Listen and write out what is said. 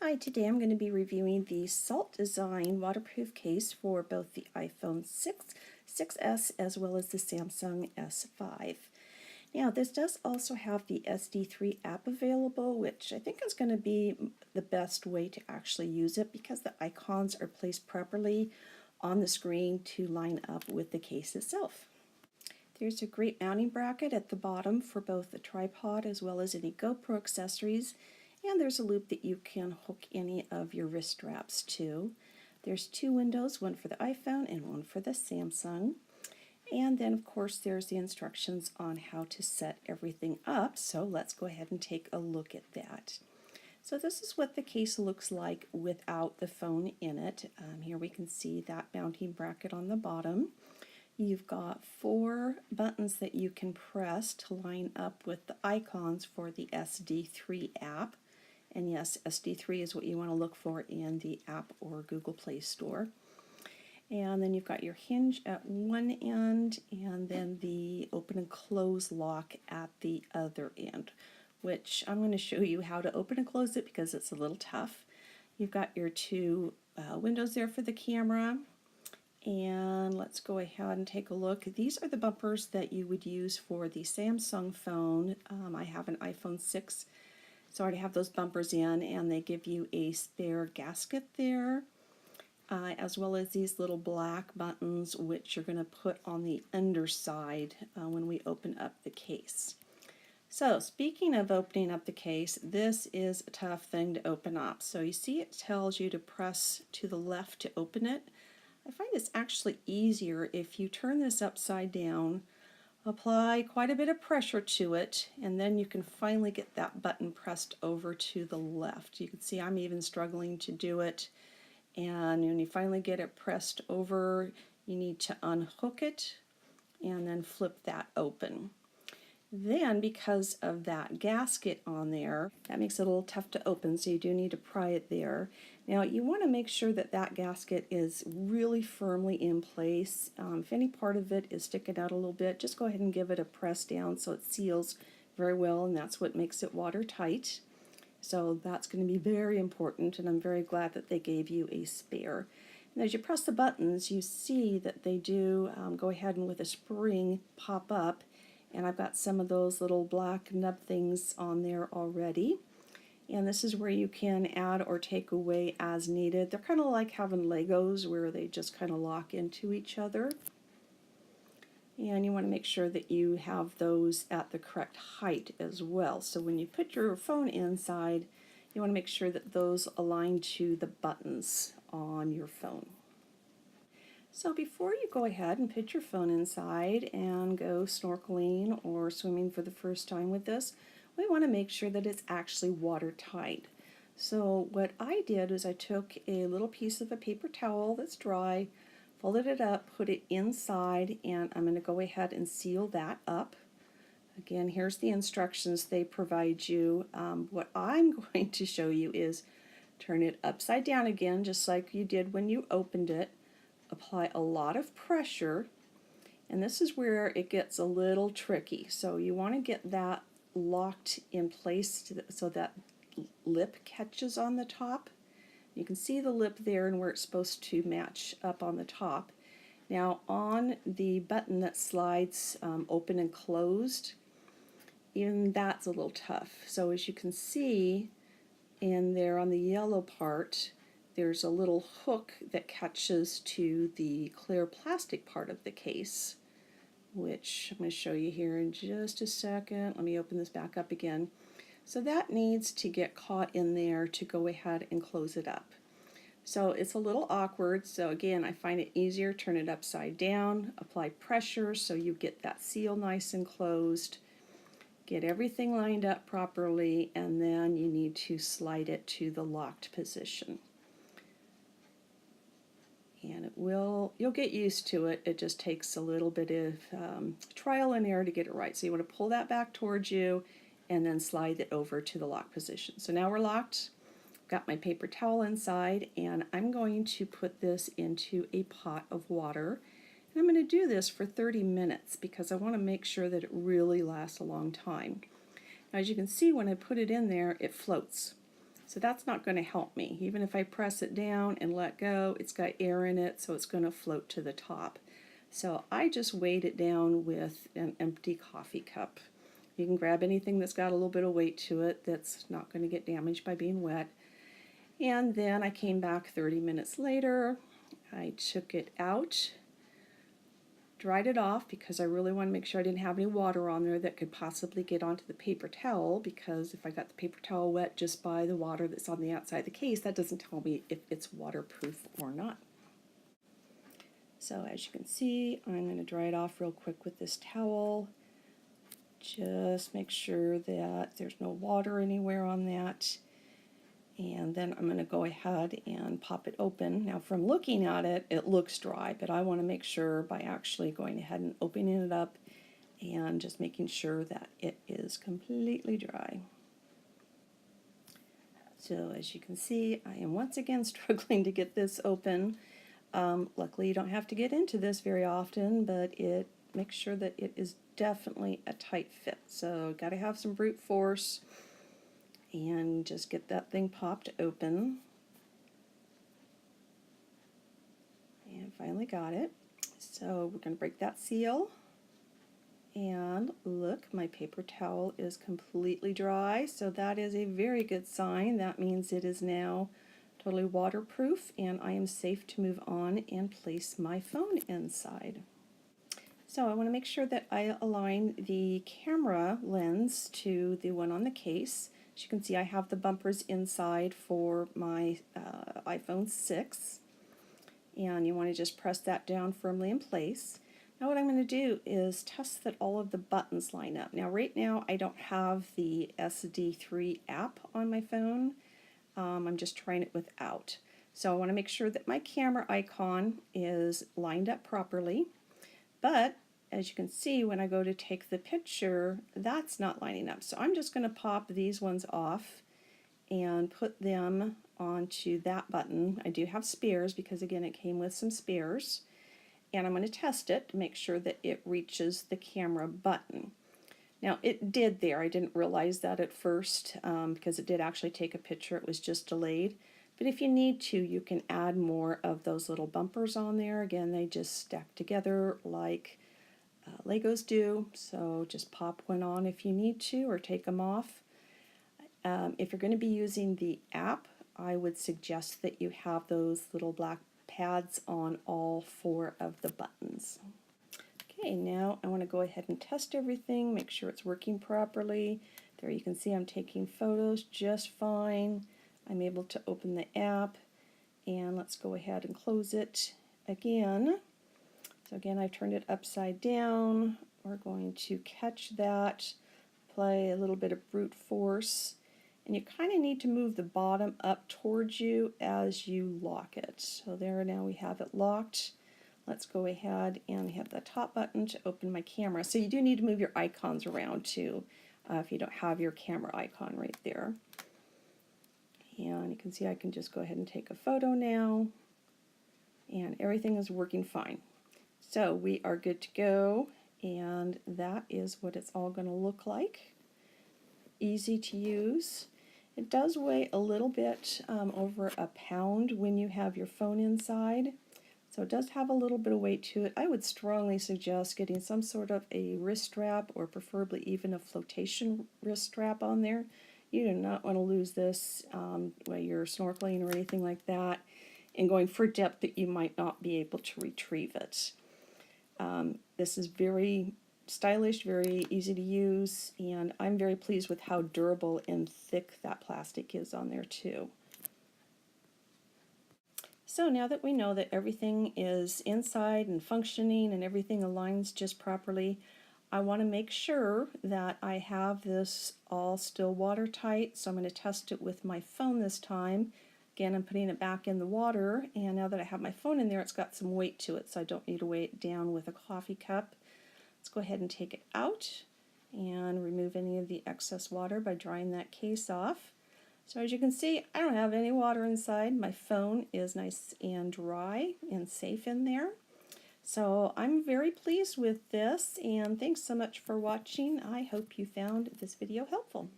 Hi, today I'm going to be reviewing the Salt Design waterproof case for both the iPhone 6, 6S, as well as the Samsung S5. Now, this does also have the SD3 app available, which I think is going to be the best way to actually use it because the icons are placed properly on the screen to line up with the case itself. There's a great mounting bracket at the bottom for both the tripod as well as any GoPro accessories, and there's a loop that you can hook any of your wrist straps to. There's two windows, one for the iPhone and one for the Samsung. And then of course there's the instructions on how to set everything up, so let's go ahead and take a look at that. So this is what the case looks like without the phone in it. Here we can see that mounting bracket on the bottom. You've got 4 buttons that you can press to line up with the icons for the SD3 app. And yes, SD3 is what you want to look for in the app or Google Play Store. And then you've got your hinge at one end and then the open and close lock at the other end, which I'm going to show you how to open and close it because it's a little tough. You've got your two windows there for the camera. And let's go ahead and take a look. These are the bumpers that you would use for the Samsung phone. I have an iPhone 6, so I already have those bumpers in, and they give you a spare gasket there, as well as these little black buttons which you're going to put on the underside when we open up the case. So speaking of opening up the case, this is a tough thing to open up. So you see it tells you to press to the left to open it. I find it's actually easier if you turn this upside down, apply quite a bit of pressure to it, and then you can finally get that button pressed over to the left. You can see I'm even struggling to do it, and when you finally get it pressed over, you need to unhook it and then flip that open. Then, because of that gasket on there, that makes it a little tough to open, so you do need to pry it there. Now, you want to make sure that that gasket is really firmly in place. If any part of it is sticking out a little bit, just go ahead and give it a press down so it seals very well, and that's what makes it watertight. So that's going to be very important, and I'm very glad that they gave you a spare. And as you press the buttons, you see that they do go ahead and with a spring pop up. And I've got some of those little black nub things on there already. And this is where you can add or take away as needed. They're kind of like having Legos where they just kind of lock into each other. And you want to make sure that you have those at the correct height as well. So when you put your phone inside, you want to make sure that those align to the buttons on your phone. So before you go ahead and put your phone inside and go snorkeling or swimming for the first time with this, we want to make sure that it's actually watertight. So what I did is I took a little piece of a paper towel that's dry, folded it up, put it inside, and I'm going to go ahead and seal that up. Again, here's the instructions they provide you. What I'm going to show you is turn it upside down again, just like you did when you opened it. Apply a lot of pressure, and this is where it gets a little tricky. So you want to get that locked in place so that lip catches on the top. You can see the lip there and where it's supposed to match up on the top. Now on the button that slides open and closed, even that's a little tough. So as you can see in there on the yellow part, there's a little hook that catches to the clear plastic part of the case, which I'm going to show you here in just a second. Let me open this back up again. So that needs to get caught in there to go ahead and close it up. So it's a little awkward, so again, I find it easier, turn it upside down, apply pressure so you get that seal nice and closed, get everything lined up properly, and then you need to slide it to the locked position. And you'll get used to it. It just takes a little bit of trial and error to get it right. So you want to pull that back towards you and then slide it over to the lock position. So now we're locked. Got my paper towel inside, and I'm going to put this into a pot of water. And I'm going to do this for 30 minutes because I want to make sure that it really lasts a long time. Now, as you can see, when I put it in there, it floats. So that's not going to help me. Even if I press it down and let go, it's got air in it, so it's going to float to the top. So I just weighed it down with an empty coffee cup. You can grab anything that's got a little bit of weight to it that's not going to get damaged by being wet. And then I came back 30 minutes later. I took it out, dried it off because I really want to make sure I didn't have any water on there that could possibly get onto the paper towel, because if I got the paper towel wet just by the water that's on the outside of the case, that doesn't tell me if it's waterproof or not. So as you can see, I'm going to dry it off real quick with this towel. Just make sure that there's no water anywhere on that. And then I'm going to go ahead and pop it open. Now from looking at it, it looks dry, but I want to make sure by actually going ahead and opening it up and just making sure that it is completely dry. So as you can see, I am once again struggling to get this open. Luckily you don't have to get into this very often, but it makes sure that it is definitely a tight fit. So got to have some brute force and just get that thing popped open. And finally got it. So we're going to break that seal. And look, my paper towel is completely dry, so that is a very good sign. That means it is now totally waterproof and I am safe to move on and place my phone inside. So I want to make sure that I align the camera lens to the one on the case. As you can see, I have the bumpers inside for my iPhone 6, and you want to just press that down firmly in place. Now what I'm going to do is test that all of the buttons line up. Now right now I don't have the SD3 app on my phone. I'm just trying it without. So I want to make sure that my camera icon is lined up properly, but as you can see, when I go to take the picture, that's not lining up. So I'm just going to pop these ones off and put them onto that button. I do have spares because, again, it came with some spares. And I'm going to test it to make sure that it reaches the camera button. Now, it did there. I didn't realize that at first because it did actually take a picture. It was just delayed. But if you need to, you can add more of those little bumpers on there. Again, they just stack together like Legos do, so just pop one on if you need to, or take them off. If you're going to be using the app, I would suggest that you have those little black pads on all 4 of the buttons. Okay, now I want to go ahead and test everything, make sure it's working properly. There you can see I'm taking photos just fine. I'm able to open the app, and let's go ahead and close it again. So again, I've turned it upside down. We're going to catch that, apply a little bit of brute force, and you kind of need to move the bottom up towards you as you lock it. So there, now we have it locked. Let's go ahead and hit the top button to open my camera. So you do need to move your icons around too if you don't have your camera icon right there. And you can see I can just go ahead and take a photo now, and everything is working fine. So we are good to go, and that is what it's all going to look like. Easy to use. It does weigh a little bit over a pound when you have your phone inside, so it does have a little bit of weight to it. I would strongly suggest getting some sort of a wrist strap, or preferably even a flotation wrist strap on there. You do not want to lose this while you're snorkeling or anything like that, and going for depth that you might not be able to retrieve it. This is very stylish, very easy to use, and I'm very pleased with how durable and thick that plastic is on there too. So now that we know that everything is inside and functioning and everything aligns just properly, I want to make sure that I have this all still watertight, so I'm going to test it with my phone this time. Again, I'm putting it back in the water, and now that I have my phone in there, it's got some weight to it, so I don't need to weigh it down with a coffee cup. Let's go ahead and take it out and remove any of the excess water by drying that case off. So as you can see, I don't have any water inside. My phone is nice and dry and safe in there. So I'm very pleased with this, and thanks so much for watching. I hope you found this video helpful.